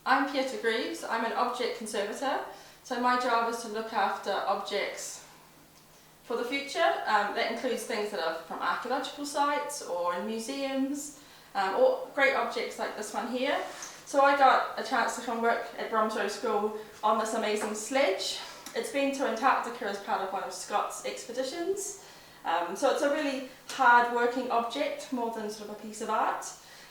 I'm Pieta Greaves. I'm an object conservator, so my job is to look after objects for the future. That includes things that are from archaeological sites or in museums, or great objects like this one here. So I got a chance to come work at Bromsgrove School on this amazing sledge. It's been to Antarctica as part of one of Scott's expeditions. So it's a really hard working object, more than sort of a piece of art.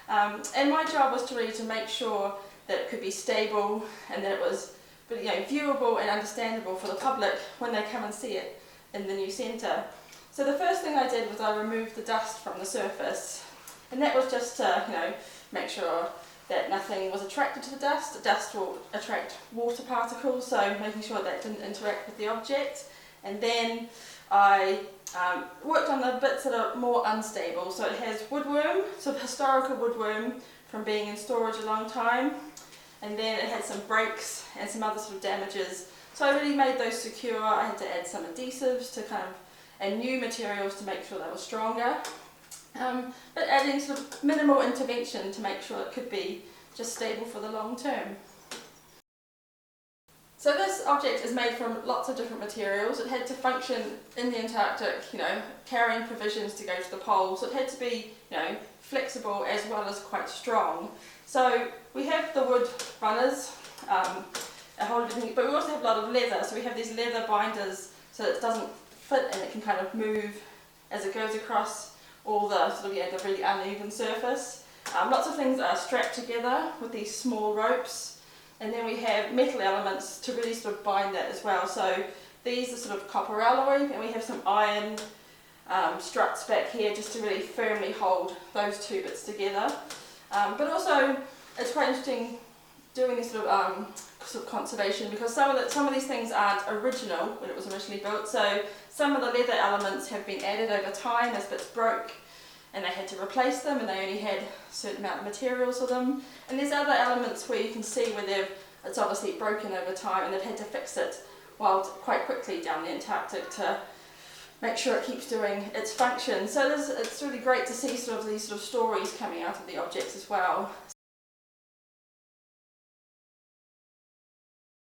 And my job was to make sure that it could be stable and that it was viewable and understandable for the public when they come and see it in the new centre. So the first thing I did was I removed the dust from the surface, and that was just to make sure that nothing was attracted to the dust. The dust will attract water particles, so making sure that didn't interact with the object. And then I worked on the bits that are more unstable. So it has woodworm, sort of historical woodworm from being in storage a long time, and then it had some breaks and some other sort of damages. So I really made those secure. I had to add some adhesives and new materials to make sure they were stronger. But adding sort of minimal intervention to make sure it could be just stable for the long term. So this object is made from lots of different materials. It had to function in the Antarctic, carrying provisions to go to the pole. So it had to be, flexible as well as quite strong. So we have the wood runners, a whole different, but we also have a lot of leather. So we have these leather binders so that it doesn't fit and it can kind of move as it goes across all the sort of the really uneven surface. Lots of things are strapped together with these small ropes, and then we have metal elements to really sort of bind that as well. So these are sort of copper alloy, and we have some iron struts back here just to really firmly hold those two bits together. But also it's quite interesting doing this sort of conservation, because some of these things aren't original when it was originally built. So some of the leather elements have been added over time as bits broke, and they had to replace them, and they only had a certain amount of materials for them. And there's other elements where you can see where it's obviously broken over time, and they've had to fix it quite quickly down the Antarctic to make sure it keeps doing its function. So it's really great to see these sort of stories coming out of the objects as well.